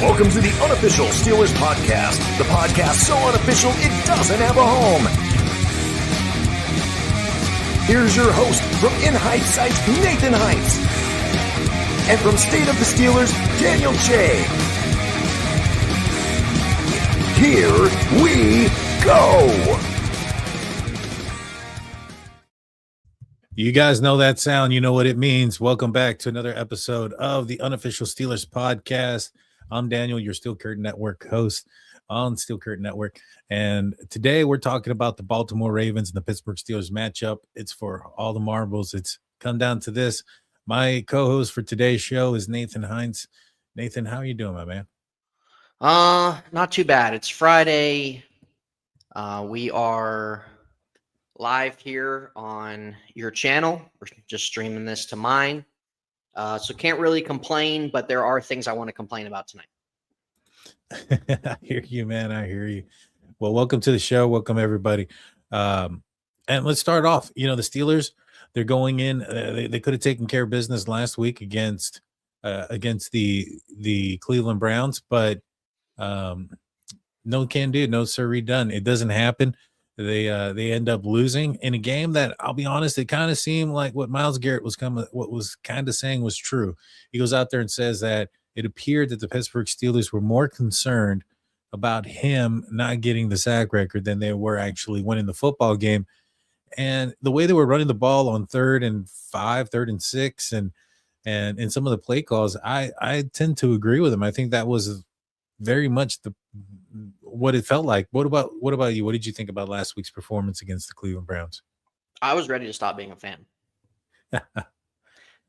Welcome to the Unofficial Steelers Podcast, the podcast so unofficial it doesn't have a home. Here's your host from In Heights Sites, Nathan Heights. And from State of the Steelers, Daniel J. Here we go. You guys know that sound. You know what it means. Welcome back to another episode of the Unofficial Steelers Podcast. I'm Daniel, your Steel Curtain Network host on Steel Curtain Network. And today we're talking about the Baltimore Ravens and the Pittsburgh Steelers matchup. It's for all the marbles. It's come down to this. My co-host for today's show is Nathan Hines. Nathan, how are you doing, my man? Not too bad. It's Friday. We are live here on your channel. We're just streaming this to mine. So can't really complain, but there are things I want to complain about tonight. I hear you, man. I hear you. Well, welcome to the show. Welcome, everybody. And let's start off. You know, the Steelers, they're going in. They could have taken care of business last week against the Cleveland Browns, but no can do, no sirree done. It doesn't happen. They end up losing in a game that, I'll be honest, it kind of seemed like what Myles Garrett was kind of saying was true. He goes out there and says that it appeared that the Pittsburgh Steelers were more concerned about him not getting the sack record than they were actually winning the football game. And the way they were running the ball on 3rd and 5, 3rd and 6, and some of the play calls, I tend to agree with him. I think that was very much what it felt like. What about you? What did you think about last week's performance against the Cleveland Browns? I was ready to stop being a fan.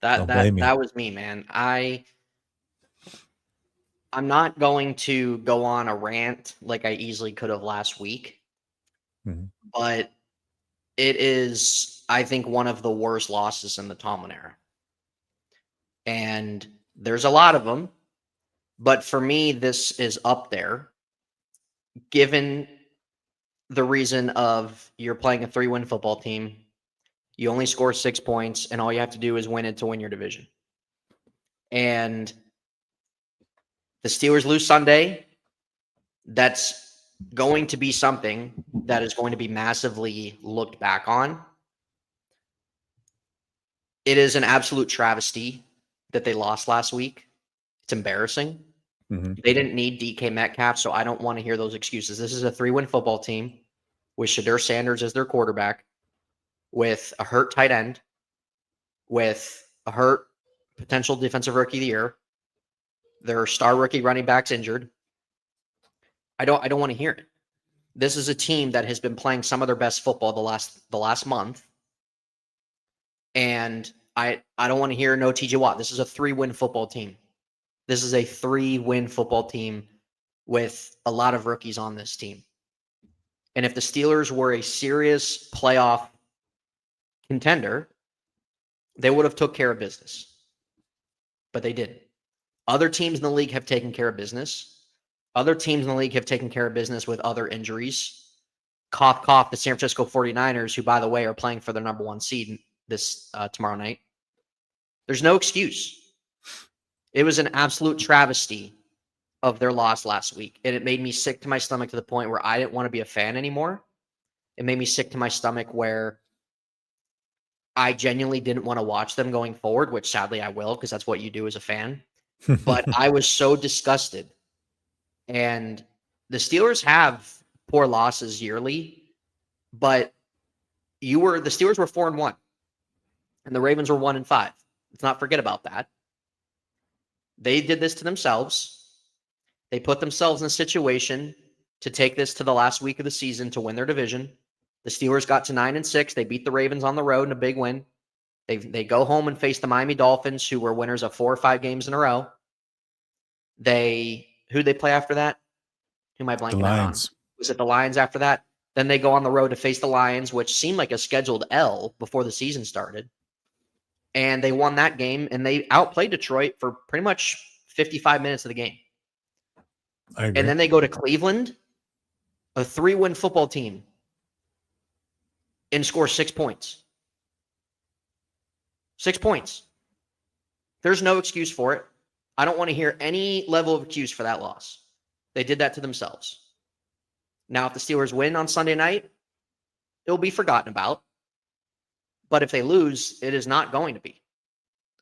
Don't blame me. That was me, man. I'm not going to go on a rant like I easily could have last week, but it is, I think, one of the worst losses in the Tomlin era. And there's a lot of them, but for me, this is up there, given the reason of you're playing a 3-win football team, you only score 6 points, and all you have to do is win it to win your division. And the Steelers lose Sunday. That's going to be something that is going to be massively looked back on. It is an absolute travesty that they lost last week. It's embarrassing. They didn't need DK Metcalf, so I don't want to hear those excuses. This is a 3-win football team with Shadur Sanders as their quarterback, with a hurt tight end, with a hurt potential defensive rookie of the year. Their star rookie running back's injured. I don't want to hear it. This is a team that has been playing some of their best football the last month. And I don't want to hear no TJ Watt. This is a 3-win football team. This is a 3-win football team with a lot of rookies on this team. And if the Steelers were a serious playoff contender, they would have took care of business. But they didn't. Other teams in the league have taken care of business. Other teams in the league have taken care of business with other injuries. Cough, cough, the San Francisco 49ers, who, by the way, are playing for their number 1 seed this tomorrow night. There's no excuse. It was an absolute travesty of their loss last week. And it made me sick to my stomach to the point where I didn't want to be a fan anymore. It made me sick to my stomach where I genuinely didn't want to watch them going forward, which sadly I will, because that's what you do as a fan. But I was so disgusted. And the Steelers have poor losses yearly, but the Steelers were 4-1 and the Ravens were 1-5. Let's not forget about that. They did this to themselves. They put themselves in a situation to take this to the last week of the season to win their division. The Steelers got to 9-6. They beat the Ravens on the road in a big win. They go home and face the Miami Dolphins, who were winners of 4 or 5 games in a row. Who'd they play after that? Who am I blanking out on? Was it the Lions after that? Then they go on the road to face the Lions, which seemed like a scheduled L before the season started. And they won that game, and they outplayed Detroit for pretty much 55 minutes of the game. I agree. And then they go to Cleveland, a 3-win football team, and score 6 points. 6 points. There's no excuse for it. I don't want to hear any level of excuse for that loss. They did that to themselves. Now, if the Steelers win on Sunday night, it'll be forgotten about. But if they lose, it is not going to be.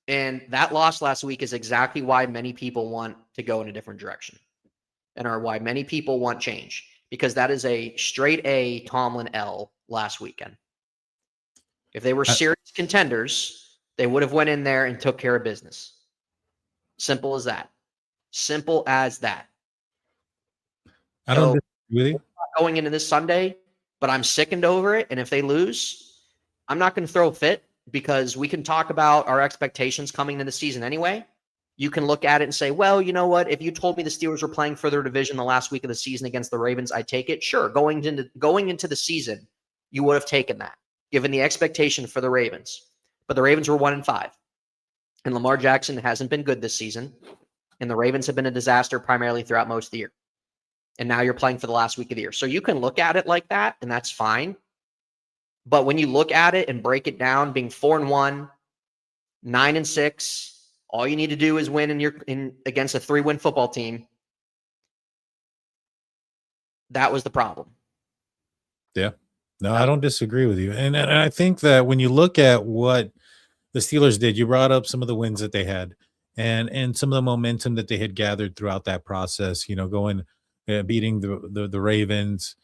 And that loss last week is exactly why many people want to go in a different direction and are why many people want change, because that is a straight A Tomlin L last weekend. If they were serious contenders, they would have went in there and took care of business. Simple as that. Simple as that. I don't disagree with you. Going into this Sunday, but I'm sickened over it. And if they lose, I'm not going to throw a fit, because we can talk about our expectations coming into the season anyway. You can look at it and say, well, you know what? If you told me the Steelers were playing for their division the last week of the season against the Ravens, I'd take it. Sure, going into the season, you would have taken that, given the expectation for the Ravens. But the Ravens were 1-5. And Lamar Jackson hasn't been good this season. And the Ravens have been a disaster primarily throughout most of the year. And now you're playing for the last week of the year. So you can look at it like that, and that's fine. But when you look at it and break it down, being 4-1, 9-6, all you need to do is win against a 3-win football team. That was the problem. Yeah. No, I don't disagree with you. And I think that when you look at what the Steelers did, you brought up some of the wins that they had and some of the momentum that they had gathered throughout that process, going beating the Ravens,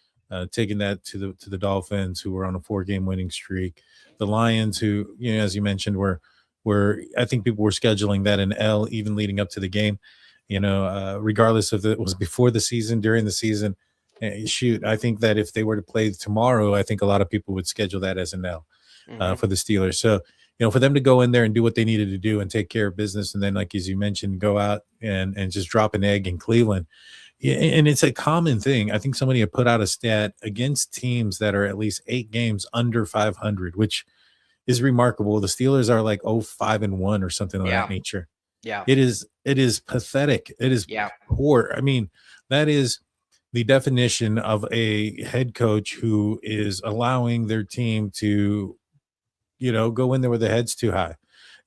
taking that to the Dolphins, who were on a 4-game winning streak, the Lions, who, as you mentioned, were I think people were scheduling that an L even leading up to the game, regardless of it was before the season, during the season. Shoot, I think that if they were to play tomorrow, I think a lot of people would schedule that as an L for the Steelers. So, for them to go in there and do what they needed to do and take care of business, and then, like as you mentioned, go out and just drop an egg in Cleveland. And it's a common thing. I think somebody had put out a stat against teams that are at least 8 games under 500, which is remarkable. The Steelers are like 5-1 or something of that nature. Yeah. It is pathetic. It is poor. I mean, that is the definition of a head coach who is allowing their team to, go in there with their heads too high.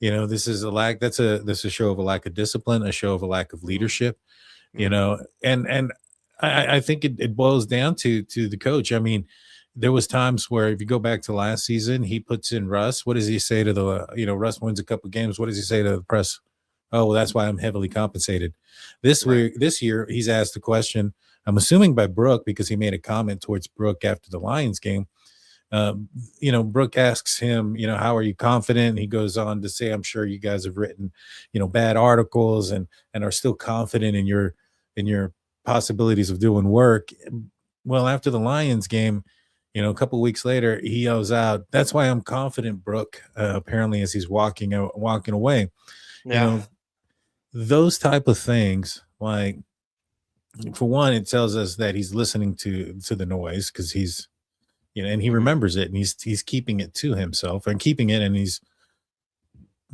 This is this is a show of a lack of discipline, a show of a lack of leadership. And I think it boils down to the coach. I mean, there was times where if you go back to last season, he puts in Russ. What does he say to the, Russ wins a couple of games. What does he say to the press? Oh, well, that's why I'm heavily compensated. This year, he's asked the question, I'm assuming by Brooke, because he made a comment towards Brooke after the Lions game. Brooke asks him, how are you confident? And he goes on to say, I'm sure you guys have written, bad articles and are still confident in your possibilities of doing work. Well, after the Lions game, a couple of weeks later, he yells out, that's why I'm confident, Brooke, apparently as he's walking away. Yeah. Those type of things, like, for one, it tells us that he's listening to the noise, because he's, and he remembers it, and he's keeping it to himself and keeping it, and he's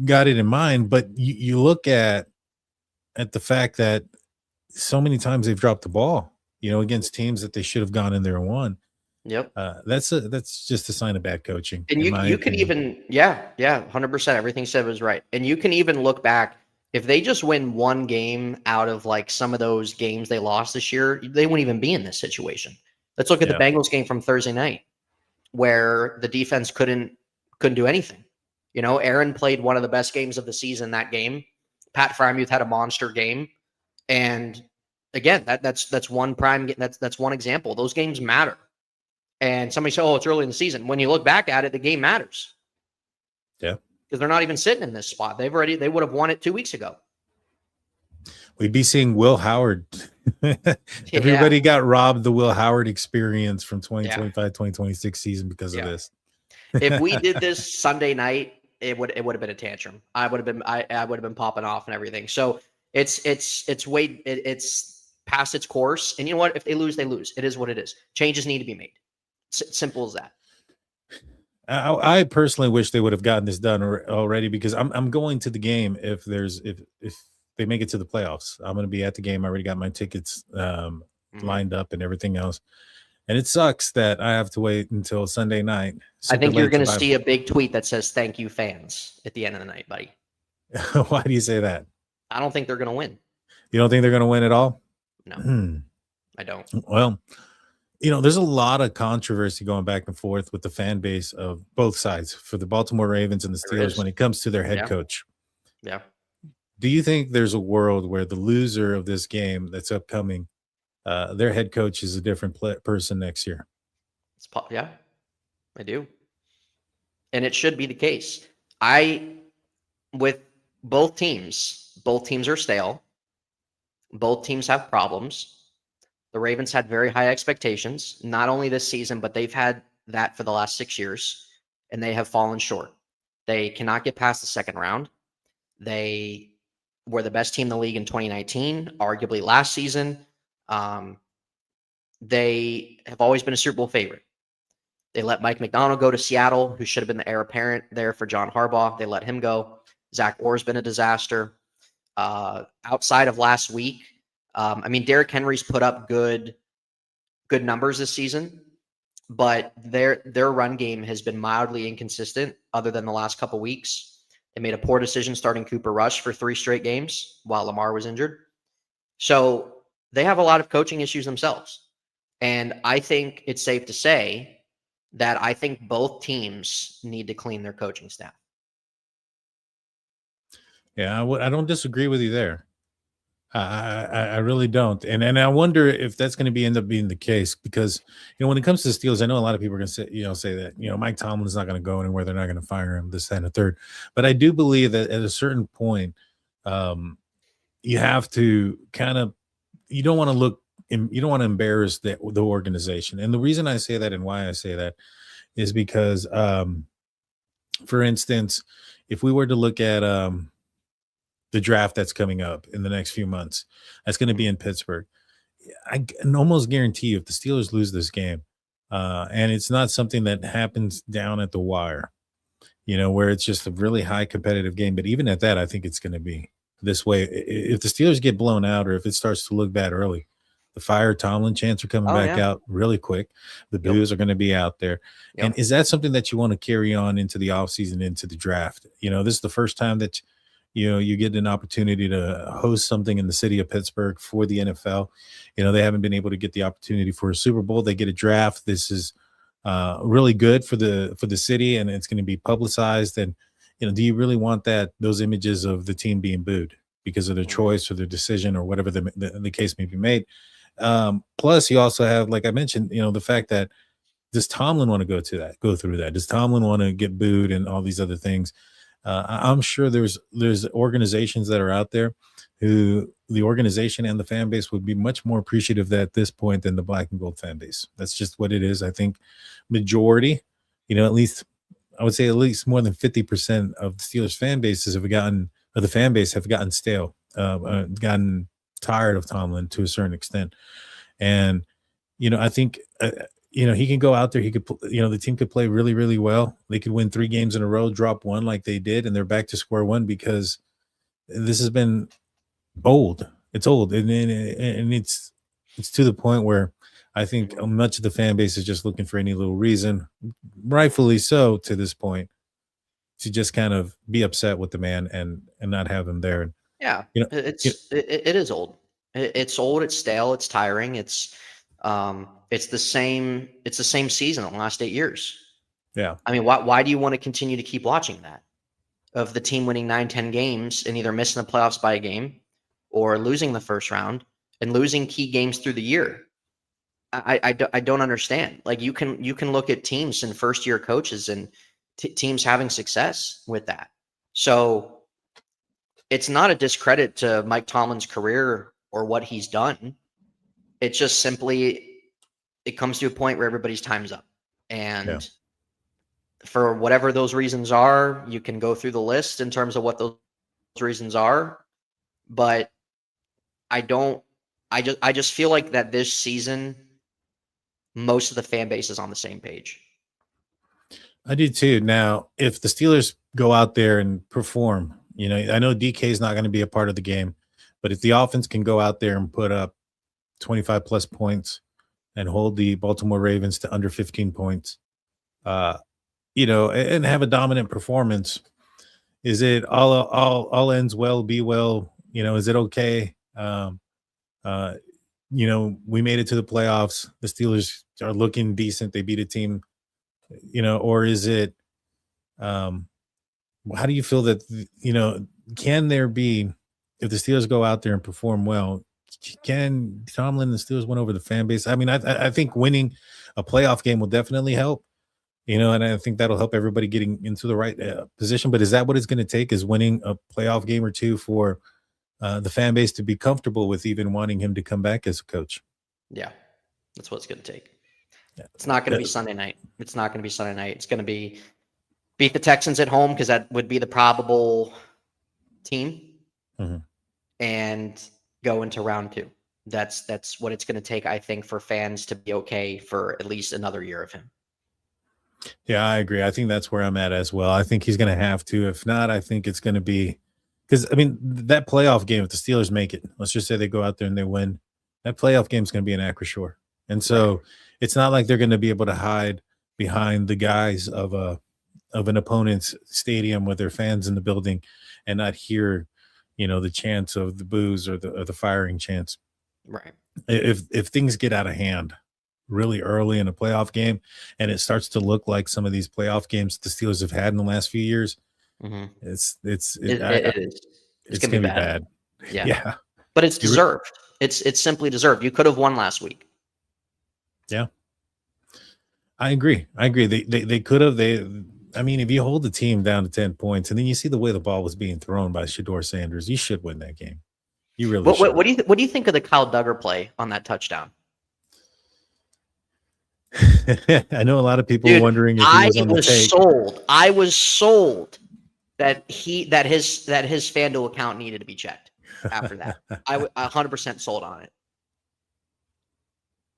got it in mind. But you look at the fact that so many times they've dropped the ball, against teams that they should have gone in there and won. Yep. That's just a sign of bad coaching. And you can even, 100%. Everything you said was right. And you can even look back, if they just win one game out of like some of those games they lost this year, they wouldn't even be in this situation. Let's look at the Bengals game from Thursday night, where the defense couldn't do anything. Aaron played one of the best games of the season that game. Pat Freiermuth had a monster game. And again, that's one that's one example. Those games matter. And somebody said, it's early in the season. When you look back at it, the game matters. Yeah. Because they're not even sitting in this spot. They would have won it 2 weeks ago. We'd be seeing Will Howard. Everybody got robbed the Will Howard experience from 2025-2026 season because of this. If we did this Sunday night, it would have been a tantrum. I would have been popping off and everything. So it's past its course. And you know what? If they lose, they lose. It is what it is. Changes need to be made. Simple as that. I personally wish they would have gotten this done already, because I'm going to the game if they make it to the playoffs. I'm going to be at the game. I already got my tickets lined up and everything else. And it sucks that I have to wait until Sunday night. I think you're going to see a big tweet that says, "Thank you, fans," at the end of the night, buddy. Why do you say that? I don't think they're going to win. You don't think they're going to win at all? No, I don't. Well, there's a lot of controversy going back and forth with the fan base of both sides for the Baltimore Ravens and the There Steelers is. when it comes to their head Yeah. coach. Yeah. Do you think there's a world where the loser of this game that's upcoming, their head coach is a different person next year? Yeah, I do. And it should be the case. With both teams are stale. Both teams have problems. The Ravens had very high expectations, not only this season, but they've had that for the last 6 years, and they have fallen short. They cannot get past the second round. They were the best team in the league in 2019, arguably last season. They have always been a Super Bowl favorite. They let Mike McDonald go to Seattle, who should have been the heir apparent there for John Harbaugh. They let him go. Zach Orr's been a disaster. Outside of last week, Derrick Henry's put up good numbers this season, but their run game has been mildly inconsistent other than the last couple weeks. They made a poor decision starting Cooper Rush for 3 straight games while Lamar was injured. So they have a lot of coaching issues themselves. And I think it's safe to say that I think both teams need to clean their coaching staff. Yeah, I don't disagree with you there. I really don't, and I wonder if that's going to end up being the case because when it comes to the Steelers, I know a lot of people are going to say that Mike Tomlin's not going to go anywhere, they're not going to fire him, this, that, and the third. But I do believe that at a certain point, you have to you don't want to embarrass the organization, and the reason I say that and why I say that is because, for instance, if we were to look at the draft that's coming up in the next few months, that's going to be in Pittsburgh. I can almost guarantee you if the Steelers lose this game, and it's not something that happens down at the wire, where it's just a really high competitive game. But even at that, I think it's going to be this way. If the Steelers get blown out or if it starts to look bad early, the fire Tomlin chants are coming back out really quick. The boos are going to be out there. Yep. And is that something that you want to carry on into the offseason, into the draft? This is the first time that you get an opportunity to host something in the city of Pittsburgh for the NFL. They haven't been able to get the opportunity for a Super Bowl. They get a draft. This is really good for the city, and it's going to be publicized. And do you really want those images of the team being booed because of their choice or their decision or whatever the case may be made? Plus, you also have, like I mentioned, the fact that does Tomlin want to go through that? Does Tomlin want to get booed and all these other things? I'm sure there's organizations that are out there who the organization and the fan base would be much more appreciative at this point than the black and gold fan base. That's just what it is. I think majority, at least I would say at least more than 50% of the Steelers fan bases the fan base have gotten stale, gotten tired of Tomlin to a certain extent. And, I think, he can go out there. He could, the team could play really, really well. They could win 3 games in a row, drop 1 like they did, and they're back to square one because this has been old. It's old, and it's to the point where I think much of the fan base is just looking for any little reason, rightfully so, to this point, to just kind of be upset with the man and not have him there. Yeah, it is old. It's old. It's stale. It's tiring. It's the same season in the last 8 years. Yeah. Why do you want to continue to keep watching that? Of the team winning 9-10 games and either missing the playoffs by a game or losing the first round and losing key games through the year. I don't understand. Like you can look at teams and first year coaches and teams having success with that. So it's not a discredit to Mike Tomlin's career or what he's done. It's just simply, it comes to a point where everybody's time's up. And for whatever those reasons are, you can go through the list in terms of what those reasons are. But I just feel like that this season, most of the fan base is on the same page. I do too. Now, if the Steelers go out there and perform, I know DK is not going to be a part of the game, but if the offense can go out there and put up 25 plus points and hold the Baltimore Ravens to under 15 points, and have a dominant performance, is it all ends well, be well, Is it okay? We made it to the playoffs. The Steelers are looking decent. They beat a team, or is it, how do you feel that, can there be, if the Steelers go out there and perform well, can Tomlin and the Steelers win over the fan base? I mean, I think winning a playoff game will definitely help, and I think that'll help everybody getting into the right position. But is that what it's going to take, is winning a playoff game or two for the fan base to be comfortable with even wanting him to come back as a coach? Yeah, that's what it's going to take. Yeah. It's not going to be Sunday night. It's not going to be Sunday night. It's going to be beat the Texans at home, because that would be the probable team, and go into round 2. That's what it's going to take, I think, for fans to be okay for at least another year of him. Yeah, I agree. I think that's where I'm at as well. I think he's going to have to. If not, I think it's going to be, because, I mean, that playoff game, if the Steelers make it, let's just say they go out there and they win, that playoff game is going to be in Acrisure. And so it's not like they're going to be able to hide behind the guise of an opponent's stadium with their fans in the building and not hear, the chants of the boos or the firing chants. Right. If things get out of hand really early in a playoff game, and it starts to look like some of these playoff games the Steelers have had in the last few years, it's going to be bad. Yeah. But it's deserved. It's simply deserved. You could have won last week. Yeah. I agree. They could have. I mean, if you hold the team down to 10 points and then you see the way the ball was being thrown by Shedeur Sanders, you should win that game. You really should. What do you think of the Kyle Duggar play on that touchdown? I know a lot of people wondering if he was on the tape. I was sold that his FanDuel account needed to be checked after that. I 100% sold on it.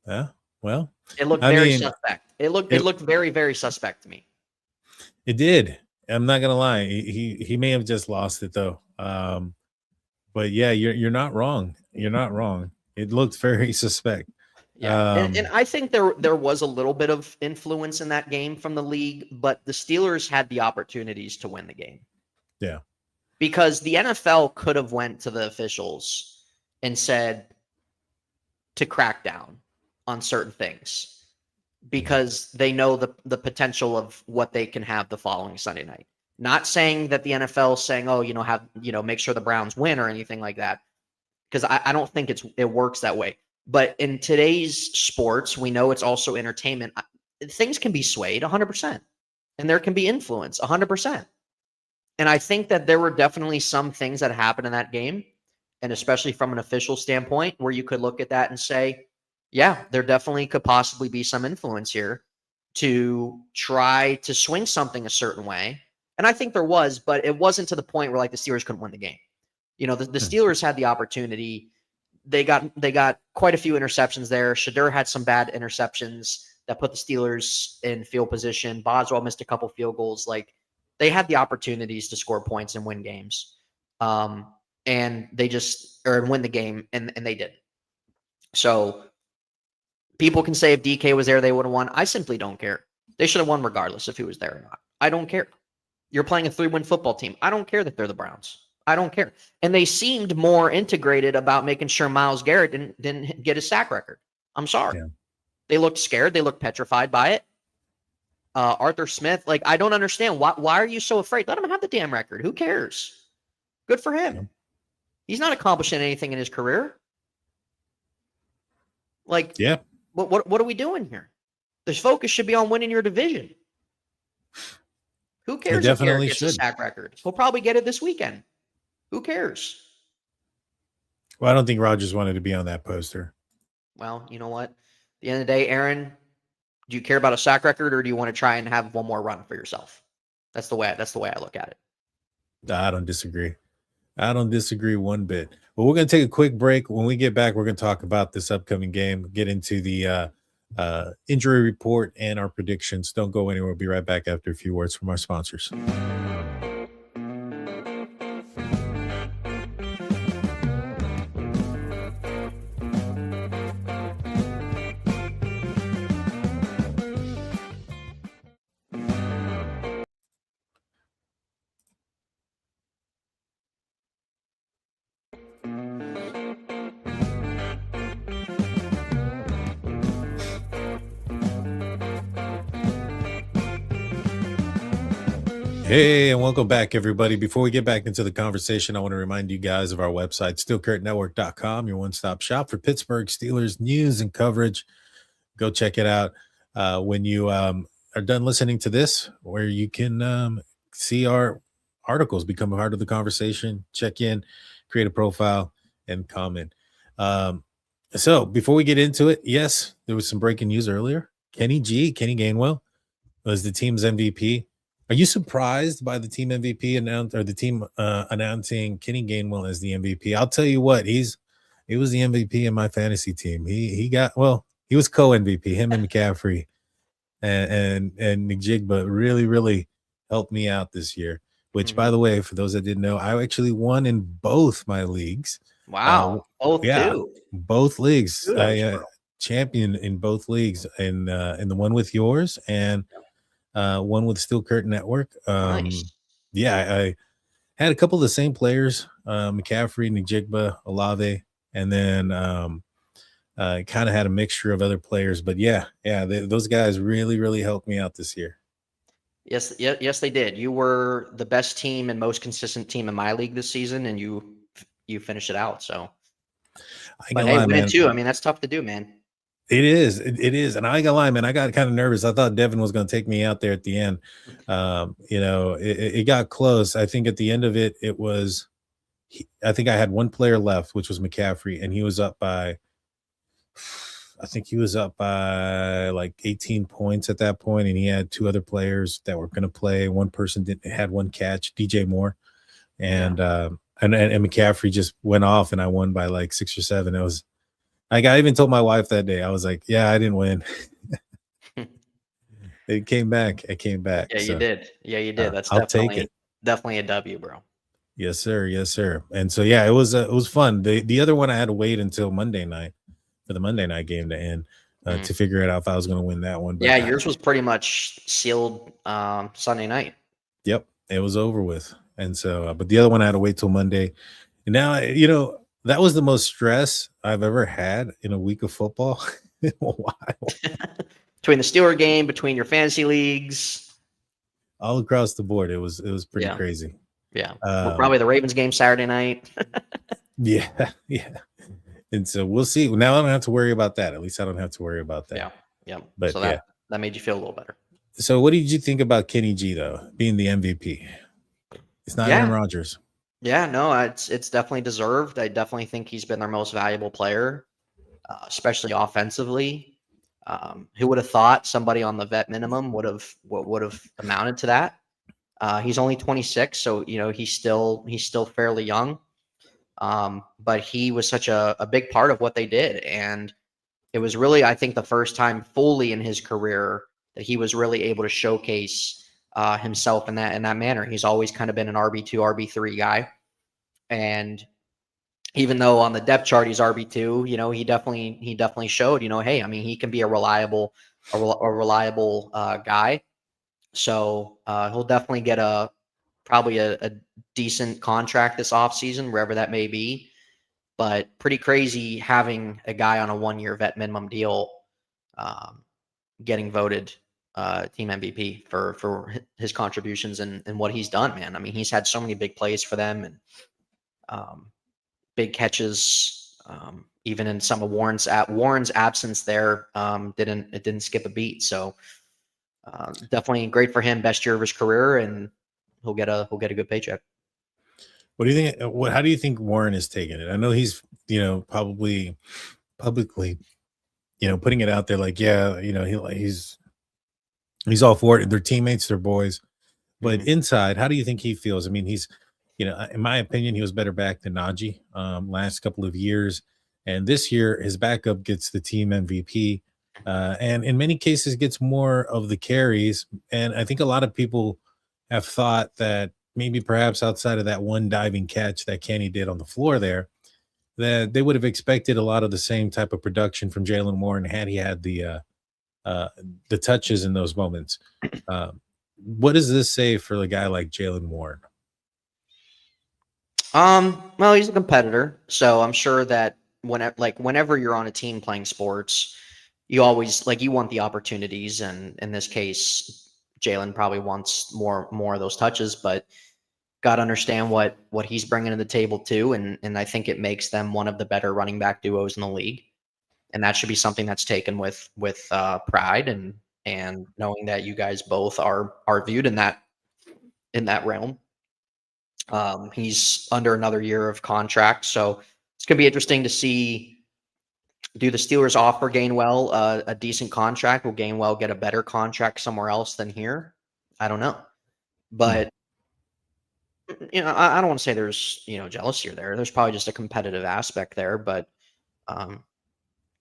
Yeah. Well, it looked very suspect. It looked very, very suspect to me. It did. I'm not gonna lie. He may have just lost it though. But yeah, you're not wrong. You're not wrong. It looked very suspect. Yeah, and I think there was a little bit of influence in that game from the league, but the Steelers had the opportunities to win the game. Yeah, because the NFL could have went to the officials and said to crack down on certain things, because they know the potential of what they can have the following Sunday night. Not saying that the NFL is saying, make sure the Browns win or anything like that, because I don't think it works that way. But in today's sports, we know it's also entertainment. Things can be swayed 100%, and there can be influence 100%. And I think that there were definitely some things that happened in that game, and especially from an official standpoint, where you could look at that and say, yeah, there definitely could possibly be some influence here to try to swing something a certain way. And I think there was, but it wasn't to the point where like the Steelers couldn't win the game. The Steelers had the opportunity. They got quite a few interceptions there. Shedeur had some bad interceptions that put the Steelers in field position. Boswell missed a couple field goals. Like, they had the opportunities to score points and win games. And they win the game, and they didn't. So people can say if DK was there, they would have won. I simply don't care. They should have won regardless if he was there or not. I don't care. You're playing a 3-win football team. I don't care that they're the Browns. I don't care. And they seemed more integrated about making sure Myles Garrett didn't get a sack record. I'm sorry. Yeah. They looked scared. They looked petrified by it. Arthur Smith, I don't understand. Why are you so afraid? Let him have the damn record. Who cares? Good for him. Yeah. He's not accomplishing anything in his career. Yeah. What are we doing here? The focus should be on winning your division. Who cares if Garrett gets a sack record? He'll probably get it this weekend. Who cares? Well, I don't think Rodgers wanted to be on that poster. Well, you know what? At the end of the day, Aaron, do you care about a sack record, or do you want to try and have one more run for yourself? That's the way I look at it. I don't disagree. I don't disagree one bit. Well, we're going to take a quick break. When we get back, we're going to talk about this upcoming game, get into the injury report and our predictions. Don't go anywhere. We'll be right back after a few words from our sponsors. Hey, and welcome back, everybody. Before we get back into the conversation, I want to remind you guys of our website, steelcurtainnetwork.com, your one-stop shop for Pittsburgh Steelers news and coverage. Go check it out when you are done listening to this, where you can see our articles, become a part of the conversation, check in, create a profile, and comment. So before we get into it, yes, there was some breaking news earlier. Kenny Gainwell was the team's MVP. Are you surprised by the team MVP announcing Kenny Gainwell as the MVP? I'll tell you what, he was the MVP in my fantasy team. He was co-MVP, him and McCaffrey and Njigba really helped me out this year. Which, by the way, for those that didn't know, I actually won in both my leagues. Wow. Both leagues. Kudos, I championed in both leagues, in the one with yours and one with Steel Curtain Network. Nice. Yeah, I had a couple of the same players, McCaffrey, Njigba, Olave, and then kind of had a mixture of other players. But those guys really helped me out this year. Yes, they did. You were the best team and most consistent team in my league this season, and you finished it out. So, but hey, winning too. I mean, that's tough to do, man. It is. It is. And I ain't gonna lie, man, I got kind of nervous. I thought Devin was going to take me out there at the end. It got close. I think at the end of it, I think I had one player left, which was McCaffrey, and he was up by like 18 points at that point, and he had two other players that were going to play. One person had one catch, DJ Moore, and McCaffrey just went off, and I won by like 6 or 7. It was. I even told my wife that day. I was like, "Yeah, I didn't win." It came back. Yeah, so, you did. Yeah, you did. That's definitely a W, bro. Yes, sir. Yes, sir. And so, yeah, it was fun. The other one I had to wait until Monday night for the Monday night game to end to figure it out if I was going to win that one. But yours was pretty much sealed Sunday night. Yep, it was over with. And so, but the other one I had to wait till Monday. And now, that was the most stress I've ever had in a week of football in a while. Between the Steeler game, between your fantasy leagues, all across the board, it was pretty crazy. Yeah, probably the Ravens game Saturday night. yeah. And so we'll see. Now I don't have to worry about that. At least I don't have to worry about that. Yeah. But so that made you feel a little better. So what did you think about Kenny G though, being the MVP? It's not Aaron Rodgers. Yeah, no, it's definitely deserved. I definitely think he's been their most valuable player, especially offensively. Who would have thought somebody on the vet minimum would have amounted to that? He's only 26, so he's still fairly young. But he was such a big part of what they did, and it was really, I think, the first time fully in his career that he was really able to showcase himself in that manner. He's always kind of been an RB2, RB3 guy. And even though on the depth chart he's RB2, he definitely showed, hey, I mean, he can be a reliable guy. So he'll definitely get probably a decent contract this offseason, wherever that may be. But pretty crazy having a guy on a 1-year vet minimum deal getting voted team MVP for his contributions and what he's done, man. I mean, he's had so many big plays for them and big catches. Even in some of Warren's absence there, didn't skip a beat. So definitely great for him. Best year of his career, and he'll get a good paycheck. What do you think? How do you think Warren is taking it? I know he's probably publicly putting it out there like he's all for it. They're teammates, they're boys. But inside, how do you think he feels? I mean, he's, in my opinion, he was better back than Najee last couple of years. And this year, his backup gets the team MVP. And in many cases, gets more of the carries. And I think a lot of people have thought that maybe perhaps outside of that one diving catch that Kenny did on the floor there, that they would have expected a lot of the same type of production from Jalen Warren had he had the touches in those moments. What does this say for a guy like Jalen Warren? Well, he's a competitor, so I'm sure that whenever you're on a team playing sports, you always you want the opportunities, and in this case, Jalen probably wants more of those touches, but got to understand what he's bringing to the table too, and I think it makes them one of the better running back duos in the league, and that should be something that's taken with pride and knowing that you guys both are viewed in that realm. He's under another year of contract, so it's gonna be interesting to see. Do the Steelers offer Gainwell a decent contract? Will Gainwell get a better contract somewhere else than here? I don't know, but I don't want to say there's jealousy there. There's probably just a competitive aspect there, but at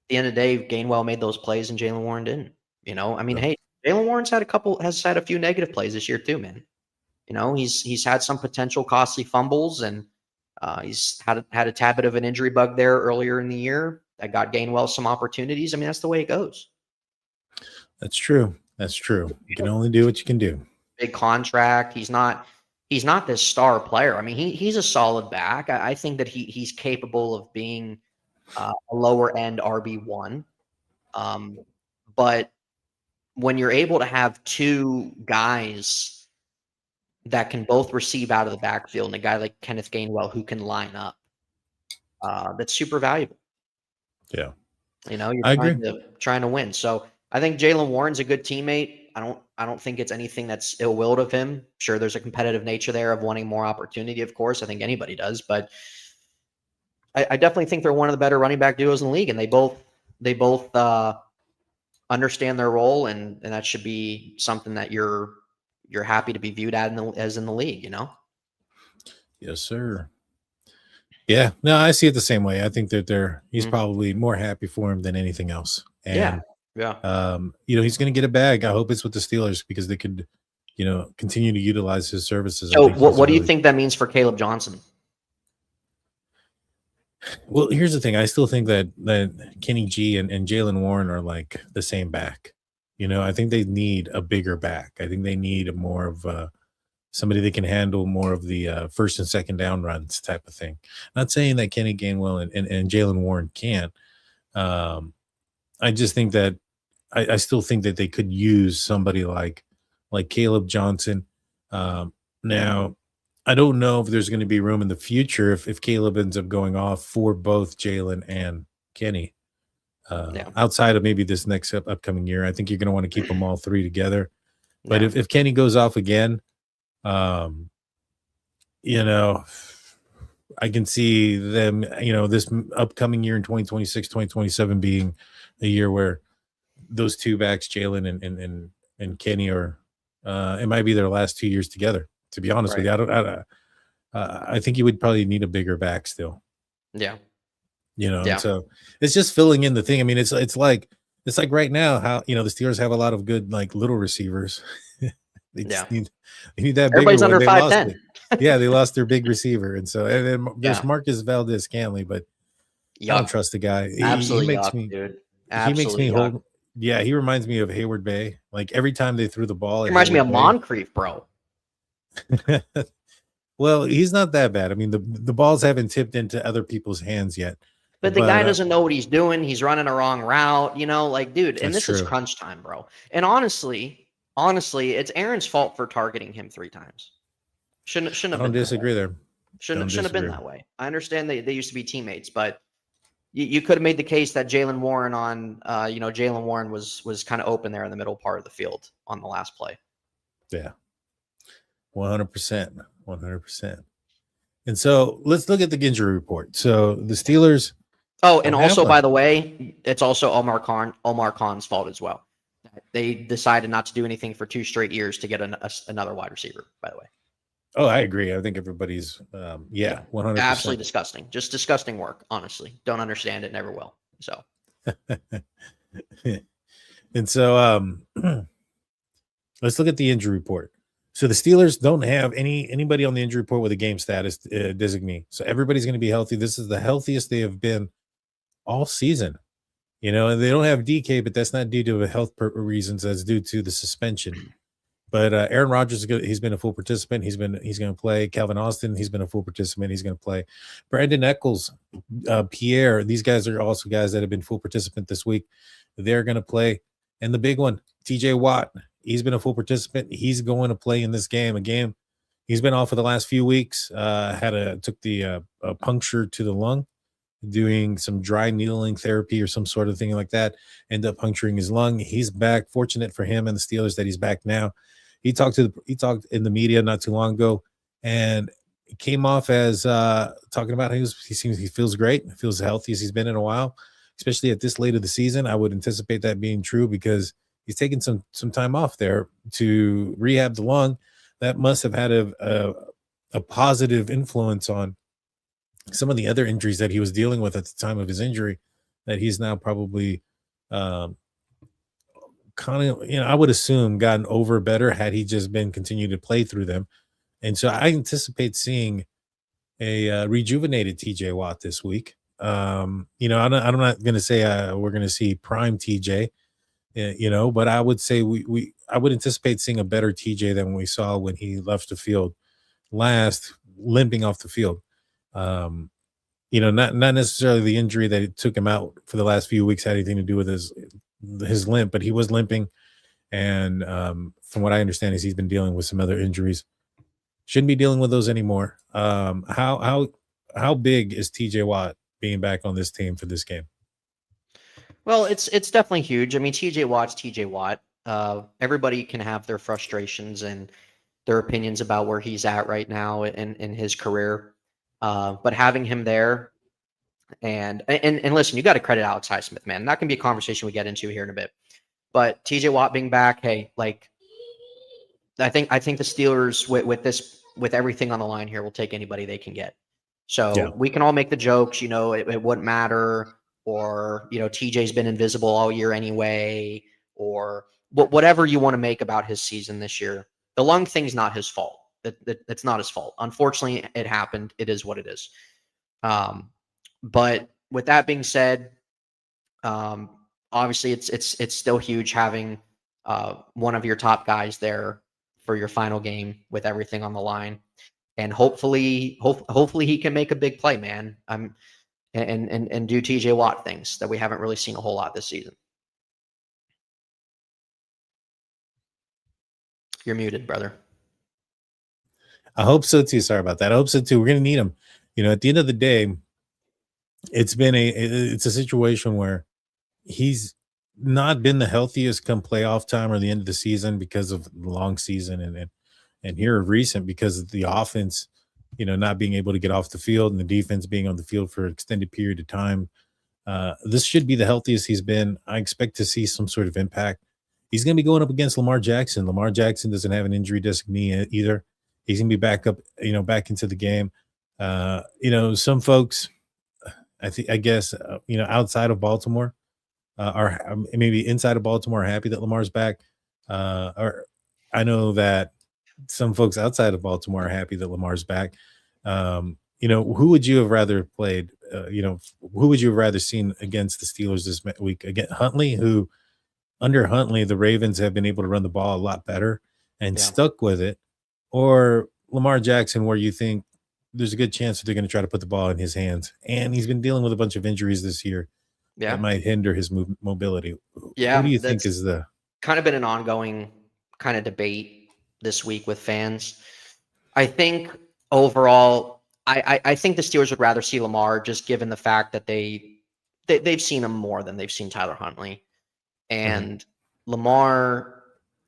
the end of the day, Gainwell made those plays and Jalen Warren didn't. I mean, hey, Jalen Warren's has had a few negative plays this year too, man. He's had some potential costly fumbles, and he's had a tad bit of an injury bug there earlier in the year that got Gainwell some opportunities. I mean, that's the way it goes. That's true. That's true. You can only do what you can do. Big contract. He's not this star player. I mean, he's a solid back. I think that he's capable of being a lower end RB1. But when you're able to have two guys that can both receive out of the backfield and a guy like Kenneth Gainwell who can line up, that's super valuable. Yeah. You're trying to win. So I think Jalen Warren's a good teammate. I don't think it's anything that's ill-willed of him. Sure, there's a competitive nature there of wanting more opportunity, of course. I think anybody does, but I definitely think they're one of the better running back duos in the league, and they both understand their role, and that should be something that you're happy to be viewed as in the league, Yes, sir. Yeah, no, I see it the same way. I think that he's probably more happy for him than anything else. And yeah. He's going to get a bag. I hope it's with the Steelers because they could, continue to utilize his services. So what do you think that means for Caleb Johnson? Well, here's the thing. I still think that Kenny G and Jalen Warren are like the same back. I think they need a bigger back. I think they need more of somebody that can handle more of the first and second down runs type of thing. Not saying that Kenny Gainwell and Jalen Warren can't. I just think that I still think that they could use somebody like Caleb Johnson. Now, I don't know if there's going to be room in the future if Caleb ends up going off for both Jalen and Kenny. Outside of maybe this next upcoming year, I think you're going to want to keep them all three together. But if Kenny goes off again, I can see them, this upcoming year in 2026, 2027 being a year where those two backs, Jalen and Kenny, are it might be their last 2 years together. To be honest with you, I think you would probably need a bigger back still. Yeah. So it's just filling in the thing. I mean, it's like right now how the Steelers have a lot of good like little receivers. They need that. Everybody's under 5'10". Yeah, they lost their big receiver, and then there's Marcus Valdez-Scantling, but I don't trust the guy. Absolutely, he makes me, dude. He makes me hold. Yeah, he reminds me of Hayward Bay. Like every time they threw the ball, he reminds me of Moncrief, bro. Well, he's not that bad. I mean, the balls haven't tipped into other people's hands yet. But the guy doesn't know what he's doing. He's running a wrong route, dude. And this is crunch time, bro. And honestly, it's Aaron's fault for targeting him 3 times. Shouldn't have been. I don't disagree there. Shouldn't have been that way. I understand they used to be teammates, but you could have made the case that Jalen Warren Jalen Warren was kind of open there in the middle part of the field on the last play. Yeah. 100%. 100%. And so let's look at the injury report. So the Steelers. Oh, and also, by the way, it's also Omar Khan's fault as well. They decided not to do anything for 2 straight years to get another wide receiver, by the way. Oh, I agree. I think everybody's, 100%. Absolutely disgusting. Just disgusting work, honestly. Don't understand it, never will. So. And so let's look at the injury report. So the Steelers don't have anybody on the injury report with a game status designee. So everybody's going to be healthy. This is the healthiest they have been all season. And they don't have DK, but that's not due to health reasons. That's due to the suspension. But Aaron Rodgers, he's been a full participant. He's going to play. Calvin Austin, he's been a full participant. He's going to play. Brandon Eccles, Pierre, these guys are also guys that have been full participant this week. They're going to play. And the big one, TJ Watt, He's been a full participant. He's going to play in this game. A game he's been off for the last few weeks. Took the a puncture to the lung, doing some dry needling therapy or some sort of thing like that. End up puncturing his lung. He's back. Fortunate for him and the Steelers that he's back now. He talked in the media not too long ago, and came off as talking about he feels great, feels healthy as he's been in a while, especially at this late of the season. I would anticipate that being true because he's taken some time off there to rehab the lung. That must have had a positive influence on some of the other injuries that he was dealing with at the time of his injury, that he's now probably kind of, I would assume gotten over better had he just been continued to play through them. And so I anticipate seeing a rejuvenated TJ Watt this week. I'm not going to say we're going to see prime TJ, but I would say I would anticipate seeing a better TJ than we saw when he left the field last, limping off the field. Not necessarily the injury that took him out for the last few weeks had anything to do with his limp, but he was limping. And from what I understand is he's been dealing with some other injuries. Shouldn't be dealing with those anymore. How big is TJ Watt being back on this team for this game? Well, it's definitely huge. I mean, TJ Watt's TJ Watt. Everybody can have their frustrations and their opinions about where he's at right now in his career. But having him there and listen, you got to credit Alex Highsmith, man. That can be a conversation we get into here in a bit. But TJ Watt being back, hey, like I think the Steelers with everything on the line here will take anybody they can get. So we can all make the jokes, it wouldn't matter, or TJ's been invisible all year anyway, or whatever you want to make about his season this year. The lung thing's not his fault. It's not his fault. Unfortunately, it happened. It is what it is. But with that being said, obviously it's still huge having one of your top guys there for your final game with everything on the line, and hopefully he can make a big play, man. And do TJ Watt things that we haven't really seen a whole lot this season. You're muted, brother. I hope so too. Sorry about that. I hope so too. We're going to need him. At the end of the day, it's a situation where he's not been the healthiest come playoff time or the end of the season because of the long season, and here of recent because of the offense, not being able to get off the field and the defense being on the field for an extended period of time. This should be the healthiest he's been. I expect to see some sort of impact. He's going to be going up against Lamar Jackson. Lamar Jackson doesn't have an injury designee either. He's going to be back into the game. Some folks, I guess, outside of Baltimore, are maybe inside of Baltimore are happy that Lamar's back. Or I know that some folks outside of Baltimore are happy that Lamar's back. Who would you have rather played? Who would you have rather seen against the Steelers this week? Again, Huntley, who under Huntley, the Ravens have been able to run the ball a lot better and stuck with it, or Lamar Jackson, where you think there's a good chance that they're going to try to put the ball in his hands, and he's been dealing with a bunch of injuries this year that might hinder his mobility. Yeah, what do you think is the kind of been an ongoing kind of debate this week with fans? I think overall, I think the Steelers would rather see Lamar, just given the fact that they've seen him more than they've seen Tyler Huntley. And Lamar,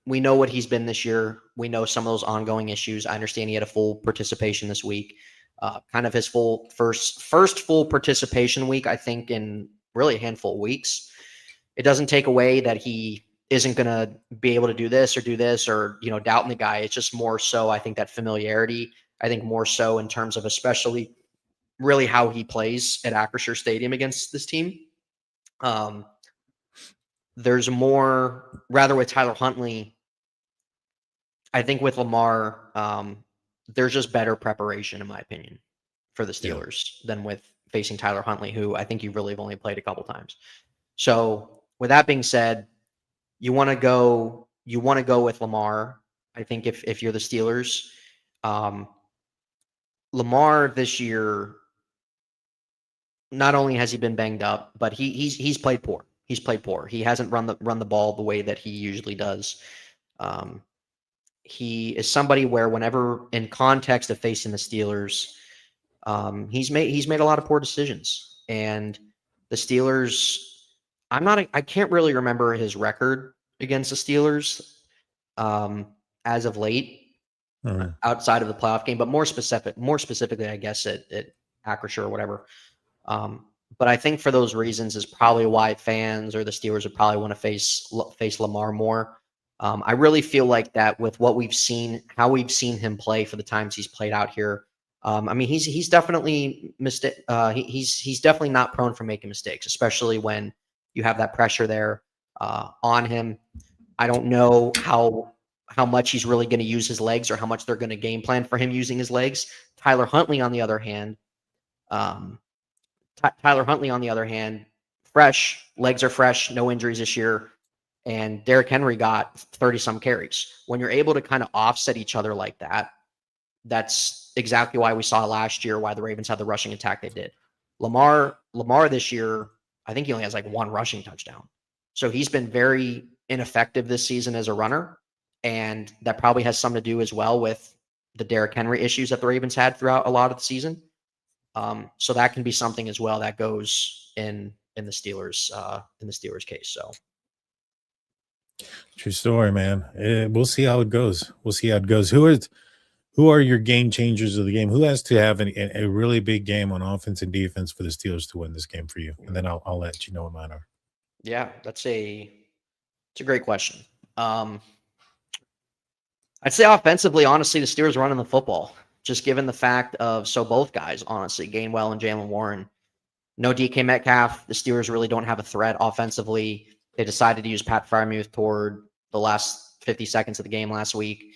we know what he's been this year. We know some of those ongoing issues. I understand he had a full participation this week, kind of his first full participation week, I think, in really a handful of weeks. It doesn't take away that he isn't going to be able to do this or, doubting the guy. It's just more so, I think, that familiarity. I think more so in terms of especially really how he plays at Acrisure Stadium against this team. There's more, rather with Tyler Huntley, I think with Lamar, there's just better preparation, in my opinion, for the Steelers than with facing Tyler Huntley, who I think you really have only played a couple times. So with that being said, you want to go with Lamar. I think if you're the Steelers, Lamar this year, not only has he been banged up, but he's played poor. He hasn't run the ball the way that he usually does. He is somebody where whenever in context of facing the Steelers, he's made a lot of poor decisions. And the Steelers, I can't really remember his record against the Steelers as of late, outside of the playoff game, but more specifically, I guess at Acrisure or whatever. But I think for those reasons is probably why fans or the Steelers would probably want to face Lamar more. I really feel like that with what we've seen, how we've seen him play for the times he's played out here. I mean, he's definitely he's definitely not prone for making mistakes, especially when you have that pressure there on him. I don't know how much he's really going to use his legs or how much they're going to game plan for him using his legs. Tyler Huntley, on the other hand, fresh legs are fresh, no injuries this year. And Derrick Henry got 30-some carries. When you're able to kind of offset each other like that, that's exactly why we saw last year why the Ravens had the rushing attack they did. Lamar this year, I think he only has like one rushing touchdown. So he's been very ineffective this season as a runner. And that probably has something to do as well with the Derrick Henry issues that the Ravens had throughout a lot of the season. So that can be something as well that goes in the Steelers case. So true story, man. We'll see how it goes. Who are your game changers of the game? Who has to have a really big game on offense and defense for the Steelers to win this game for you? And then I'll let you know what mine are. Yeah, it's a great question. I'd say offensively, honestly, the Steelers running the football, just given the fact of both guys, honestly, Gainwell and Jalen Warren. No DK Metcalf. The Steelers really don't have a threat offensively. They decided to use Pat Freiermuth toward the last 50 seconds of the game last week.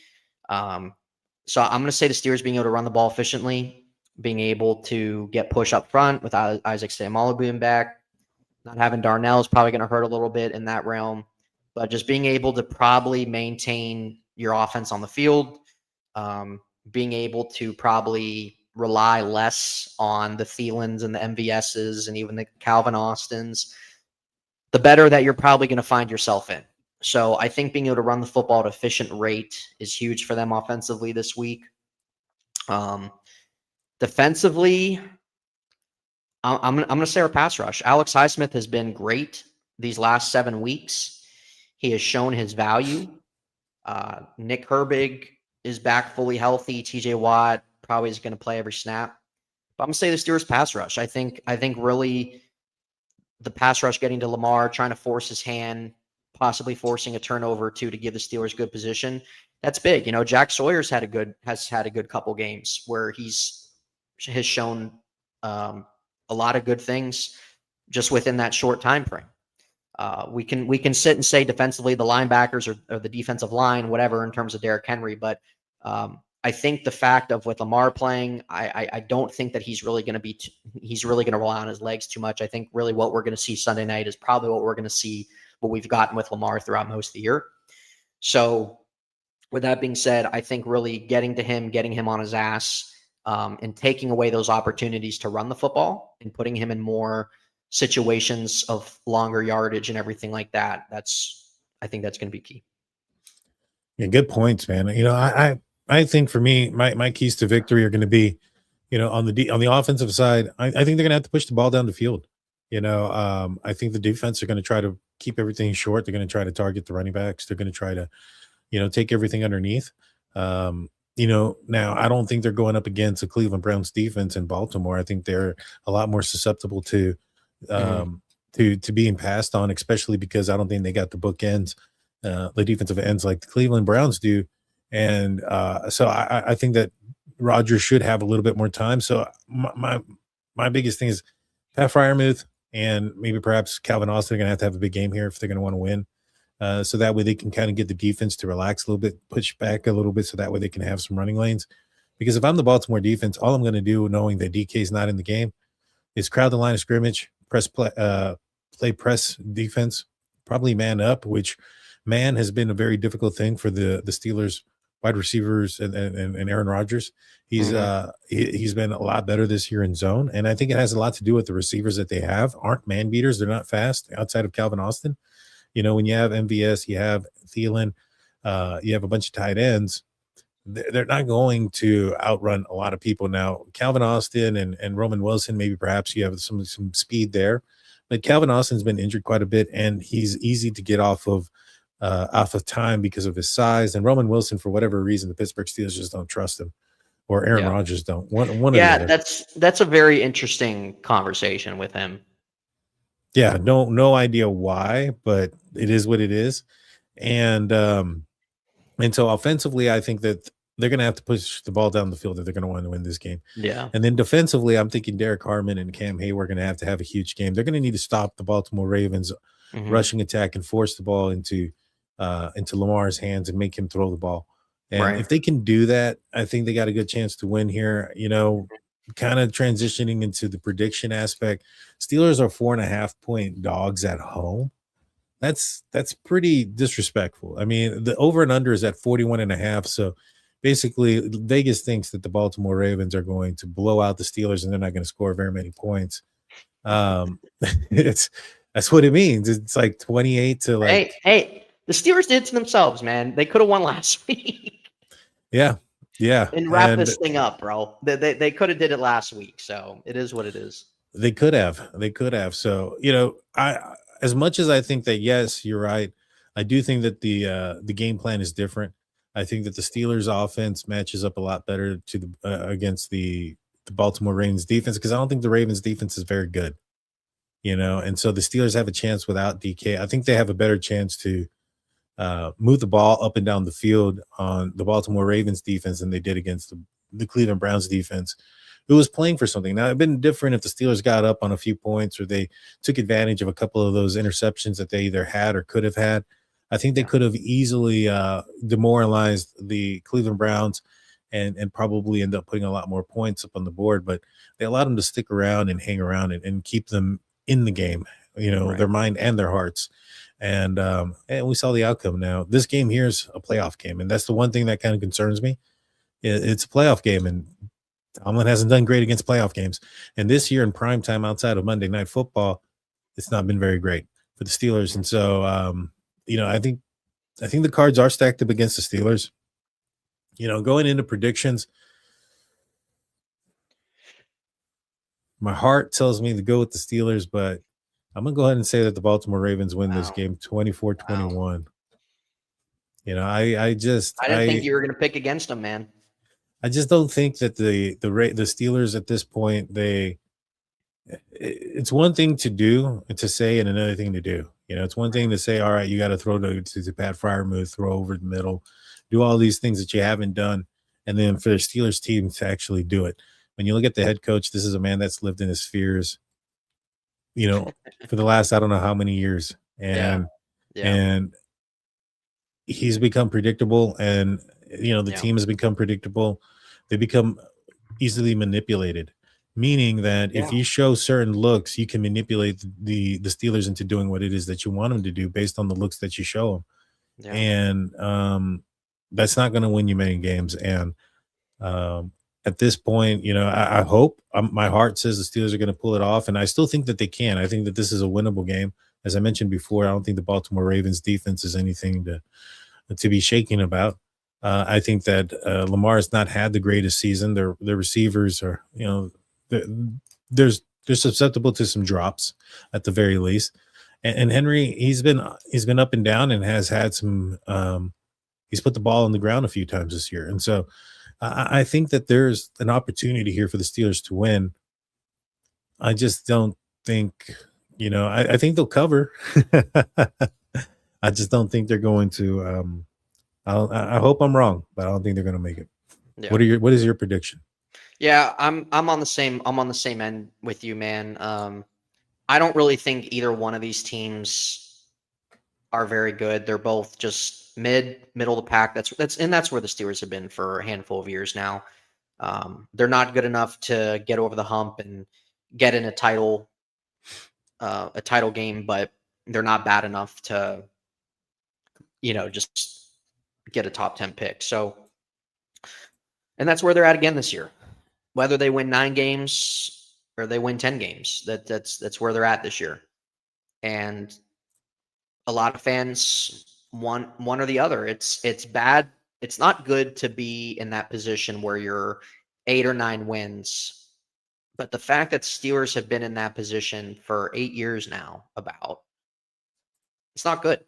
So I'm going to say the Steelers being able to run the ball efficiently, being able to get push up front without Isaac Seumalo being back. Not having Darnell is probably going to hurt a little bit in that realm. But just being able to probably maintain your offense on the field, being able to probably rely less on the Thielens and the MVSs and even the Calvin Austins, the better that you're probably going to find yourself in. So I think being able to run the football at an efficient rate is huge for them offensively this week. Defensively, I'm going to say our pass rush. Alex Highsmith has been great these last 7 weeks. He has shown his value. Nick Herbig is back fully healthy. TJ Watt probably is going to play every snap. But I'm going to say the Steelers pass rush. I think really the pass rush getting to Lamar, trying to force his hand, possibly forcing a turnover to give the Steelers good position. That's big. Jack Sawyer's has had a good couple games where has shown a lot of good things just within that short time frame. We can sit and say defensively the linebackers or the defensive line, whatever, in terms of Derrick Henry, but I think the fact of with Lamar playing, I don't think that he's really going to rely on his legs too much. I think really what we're going to see Sunday night is probably what we're going to see, what we've gotten with Lamar throughout most of the year. So with that being said, I think really getting him on his ass, and taking away those opportunities to run the football and putting him in more situations of longer yardage and everything like that. I think that's going to be key. Yeah, good points, man. I think for me, my keys to victory are going to be, on the offensive side, I think they're going to have to push the ball down the field. I think the defense are going to try to keep everything short. They're going to try to target the running backs. They're going to try to, take everything underneath. Now I don't think they're going up against the Cleveland Browns defense in Baltimore. I think they're a lot more susceptible to being passed on, especially because I don't think they got the bookends, the defensive ends like the Cleveland Browns do. And so I think that Rodgers should have a little bit more time. So my biggest thing is Pat Freiermuth and maybe perhaps Calvin Austin are going to have a big game here if they're going to want to win. So that way they can kind of get the defense to relax a little bit, push back a little bit, so that way they can have some running lanes. Because if I'm the Baltimore defense, all I'm going to do, knowing that DK is not in the game, is crowd the line of scrimmage, play press defense, probably man up, which man has been a very difficult thing for the Steelers wide receivers and Aaron Rodgers. He's been a lot better this year in zone, and I think it has a lot to do with the receivers that they have aren't man beaters. They're not fast outside of Calvin Austin. When you have MVS, you have Thielen, you have a bunch of tight ends, they're not going to outrun a lot of people. Now, Calvin Austin and Roman Wilson, maybe perhaps you have some speed there, but Calvin Austin's been injured quite a bit, and he's easy to get off of time because of his size. And Roman Wilson, for whatever reason, the Pittsburgh Steelers just don't trust him, or Aaron Yeah. Rodgers don't. One or the Yeah, other. that's a very interesting conversation with him. Yeah, no idea why, but it is what it is. And so offensively, I think that they're going to have to push the ball down the field if they're going to want to win this game. Yeah. And then defensively, I'm thinking Derek Harmon and Cam Hayward are going to have a huge game. They're going to need to stop the Baltimore Ravens rushing attack and force the ball into Lamar's hands and make him throw the ball. And if they can do that, I think they got a good chance to win here. You know, kind of transitioning into the prediction aspect, Steelers are 4.5-point dogs at home. That's pretty disrespectful. I mean, the over and under is at 41.5. So basically, Vegas thinks that the Baltimore Ravens are going to blow out the Steelers and they're not going to score very many points. That's what it means. It's like 28 to like. Hey, the Steelers did it to themselves, man. They could have won last week. Yeah. And wrap this thing up, bro. They could have did it last week, so it is what it is. They could have. So, you know, as much as I think that, yes, you're right, I do think that the game plan is different. I think that the Steelers offense matches up a lot better to the against the Baltimore Ravens defense, because I don't think the Ravens defense is very good, you know, and so the Steelers have a chance without DK. I think they have a better chance to move the ball up and down the field on the Baltimore Ravens defense than they did against the Cleveland Browns defense, who was playing for something. Now, it'd been different if the Steelers got up on a few points or they took advantage of a couple of those interceptions that they either had or could have had. I think they could have easily demoralized the Cleveland Browns and probably end up putting a lot more points up on the board, but they allowed them to stick around and hang around and keep them in the game, you know, their mind and their hearts. And we saw the outcome. Now, this game here is a playoff game, and that's the one thing that kind of concerns me. It's a playoff game, and Tomlin hasn't done great against playoff games. And this year in prime time outside of Monday Night Football, it's not been very great for the Steelers. And so, you know, I think the cards are stacked up against the Steelers. You know, going into predictions, my heart tells me to go with the Steelers, but I'm going to go ahead and say that the Baltimore Ravens win this game 24-21. Wow. You know, I didn't think you were going to pick against them, man. I just don't think that the Steelers at this point, it's one thing to do and to say and another thing to do. You know, it's one thing to say, all right, you got to throw to Pat Freiermuth, throw over the middle, do all these things that you haven't done. And then for the Steelers team to actually do it. When you look at the head coach, this is a man that's lived in his fears, you know, for the last, I don't know how many years. And he's become predictable, and, you know, the team has become predictable. They become easily manipulated, meaning that if you show certain looks, you can manipulate the Steelers into doing what it is that you want them to do based on the looks that you show them. Yeah. And that's not going to win you many games. And at this point, you know, I hope my heart says the Steelers are going to pull it off. And I still think that they can. I think that this is a winnable game. As I mentioned before, I don't think the Baltimore Ravens defense is anything to be shaking about. I think that Lamar has not had the greatest season. Their receivers are, you know, they're susceptible to some drops at the very least. And Henry, he's been up and down and has had some. He's put the ball on the ground a few times this year, and so I think that there's an opportunity here for the Steelers to win. I just don't think, you know, I think they'll cover. I just don't think they're going to. I hope I'm wrong, but I don't think they're going to make it. Yeah. What is your prediction? Yeah, I'm on the same end with you, man. I don't really think either one of these teams are very good. They're both just middle of the pack. That's where the Steelers have been for a handful of years now. They're not good enough to get over the hump and get in a title game, but they're not bad enough to, you know, just get a top 10 pick. So, and that's where they're at again this year. Whether they win 9 games or they win 10 games, that's where they're at this year. And a lot of fans one or the other. It's bad. It's not good to be in that position where you're 8 or 9 wins. But the fact that Steelers have been in that position for 8 years now, it's not good.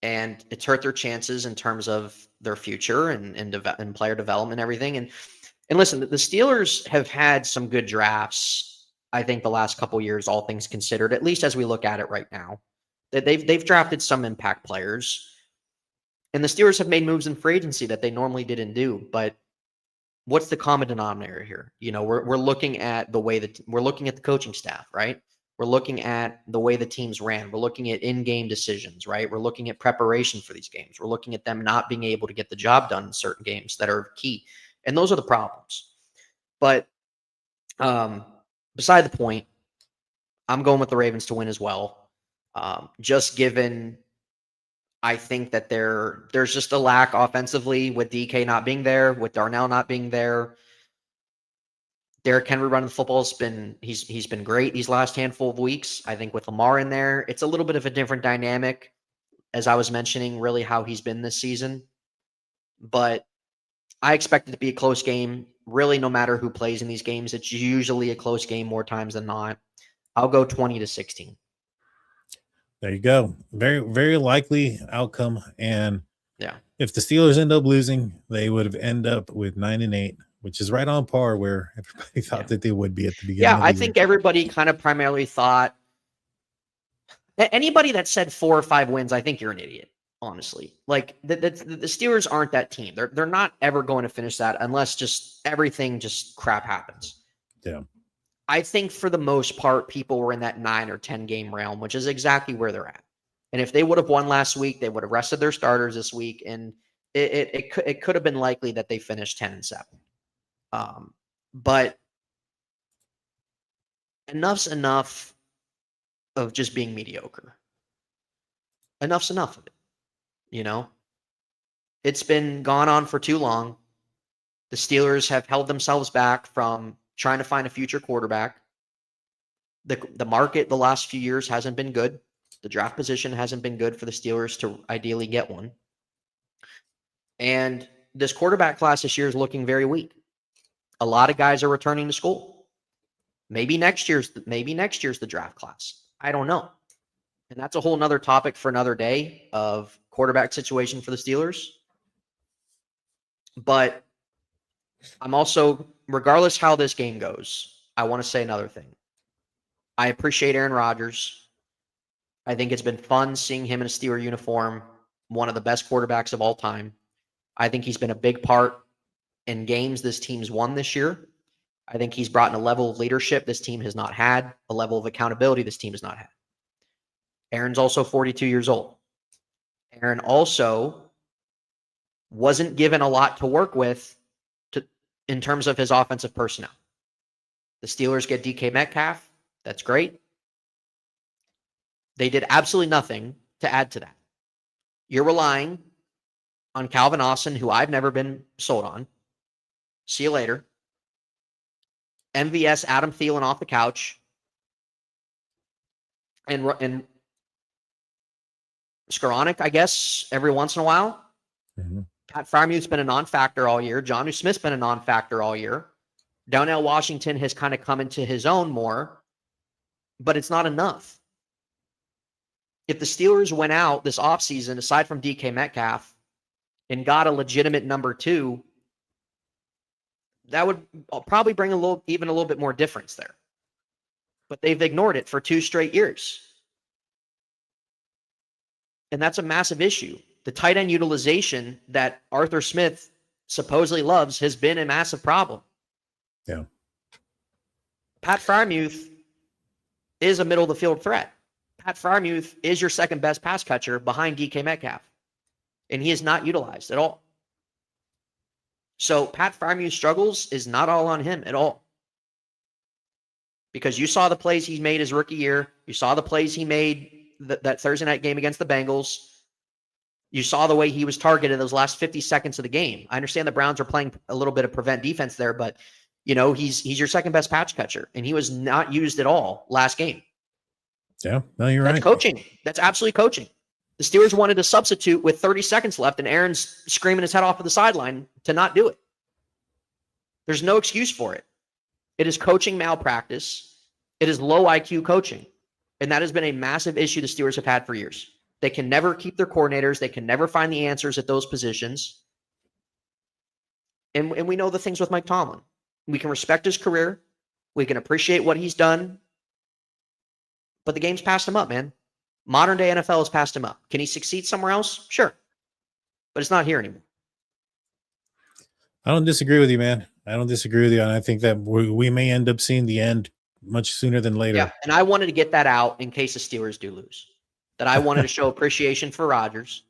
And it's hurt their chances in terms of their future and player development and everything. And listen, the Steelers have had some good drafts, I think, the last couple of years, all things considered, at least as we look at it right now. They've drafted some impact players. And the Steelers have made moves in free agency that they normally didn't do. But what's the common denominator here? You know, we're looking at the way that we're looking at the coaching staff, right? We're looking at the way the teams ran. We're looking at in-game decisions, right? We're looking at preparation for these games. We're looking at them not being able to get the job done in certain games that are key. And those are the problems. But beside the point, I'm going with the Ravens to win as well. Just given, I think that there's just a lack offensively with DK not being there, with Darnell not being there. Derrick Henry running the football he's been great these last handful of weeks. I think with Lamar in there, it's a little bit of a different dynamic, as I was mentioning, really how he's been this season. But I expect it to be a close game. Really, no matter who plays in these games, it's usually a close game more times than not. I'll go 20-16. There you go. Very, very likely outcome. And yeah, if the Steelers end up losing, they would have ended up with 9-8, which is right on par where everybody thought that they would be at the beginning. Yeah, I think everybody kind of primarily thought. Anybody that said 4 or 5 wins, I think you're an idiot. Honestly, like the Steelers aren't that team. They're not ever going to finish that unless just everything just crap happens. Yeah. I think for the most part, people were in that 9 or 10 game realm, which is exactly where they're at. And if they would have won last week, they would have rested their starters this week, and it could have been likely that they finished 10-7. But enough's enough of just being mediocre. Enough's enough of it. You know, it's been gone on for too long. The Steelers have held themselves back from trying to find a future quarterback. The market the last few years hasn't been good. The draft position hasn't been good for the Steelers to ideally get one. And this quarterback class this year is looking very weak. A lot of guys are returning to school. Maybe next year's the draft class. I don't know. And that's a whole nother topic for another day of quarterback situation for the Steelers. But I'm also, regardless how this game goes, I want to say another thing. I appreciate Aaron Rodgers. I think it's been fun seeing him in a Steeler uniform, one of the best quarterbacks of all time. I think he's been a big part in games this team's won this year. I think he's brought in a level of leadership this team has not had, a level of accountability this team has not had. Aaron's also 42 years old. Aaron also wasn't given a lot to work with in terms of his offensive personnel. The Steelers get DK Metcalf. That's great. They did absolutely nothing to add to that. You're relying on Calvin Austin, who I've never been sold on. See you later. MVS Adam Thielen off the couch. And Skoranek, I guess, every once in a while. Mm-hmm. Pat Freiermuth's been a non-factor all year. Jonnu Smith's been a non-factor all year. Darnell Washington has kind of come into his own more, but it's not enough. If the Steelers went out this offseason, aside from DK Metcalf, and got a legitimate number 2, that would probably bring even a little bit more difference there. But they've ignored it for 2 straight years. And that's a massive issue. The tight end utilization that Arthur Smith supposedly loves has been a massive problem. Yeah. Pat Freiermuth is a middle of the field threat. Pat Freiermuth is your second best pass catcher behind DK Metcalf. And he is not utilized at all. So Pat Freiermuth's struggles is not all on him at all. Because you saw the plays he made his rookie year. You saw the plays he made that Thursday night game against the Bengals. You saw the way he was targeted those last 50 seconds of the game. I understand the Browns are playing a little bit of prevent defense there, but you know, he's your second best pass catcher, and he was not used at all last game. Yeah, no, you're That's right. coaching. That's absolutely coaching. The Steelers wanted to substitute with 30 seconds left, and Aaron's screaming his head off of the sideline to not do it. There's no excuse for it. It is coaching malpractice. It is low IQ coaching. And that has been a massive issue the Steelers have had for years. They can never keep their coordinators. They can never find the answers at those positions. And we know the things with Mike Tomlin. We can respect his career. We can appreciate what he's done. But the game's passed him up, man. Modern day NFL has passed him up. Can he succeed somewhere else? Sure. But it's not here anymore. I don't disagree with you, man. I don't disagree with you. And I think that we may end up seeing the end much sooner than later. Yeah, and I wanted to get that out in case the Steelers do lose. That I wanted to show appreciation for Rodgers.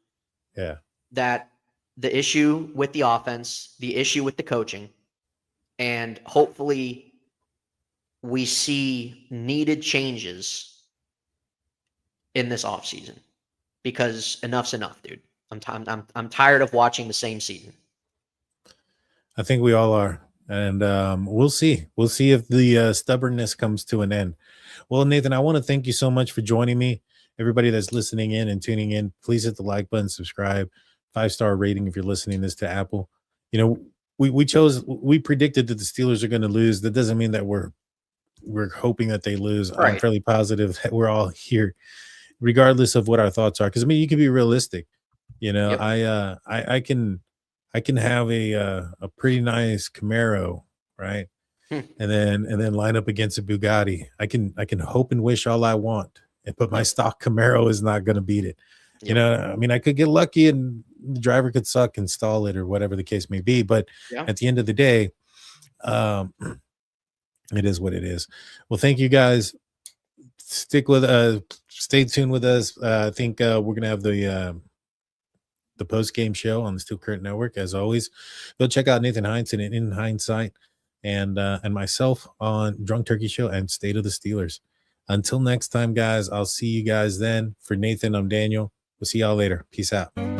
Yeah. That the issue with the offense, the issue with the coaching, and hopefully we see needed changes in this offseason, because enough's enough, dude. I'm tired of watching the same season. I think we all are. And we'll see. We'll see if the stubbornness comes to an end. Well, Nathan, I want to thank you so much for joining me. Everybody that's listening in and tuning in, please hit the like button, subscribe, 5-star rating if you're listening this to Apple. You know, we predicted that the Steelers are going to lose. That doesn't mean that we're hoping that they lose. Right. I'm fairly positive that we're all here, regardless of what our thoughts are. Because I mean, you can be realistic. You know, yep. I can have a pretty nice Camaro, right? And then line up against a Bugatti. I can hope and wish all I want, but my stock Camaro is not going to beat it. Yep. You know, I mean, I could get lucky and the driver could suck and stall it or whatever the case may be. But at the end of the day, it is what it is. Well, thank you guys. Stay tuned with us. I think we're gonna have the post-game show on the Steel Curtain Network. As always, go check out Nathan Heinz and In Hindsight and myself on Drunk Turkey Show and State of the Steelers. Until next time, guys, I'll see you guys then. For Nathan, I'm Daniel. We'll see y'all later. Peace out.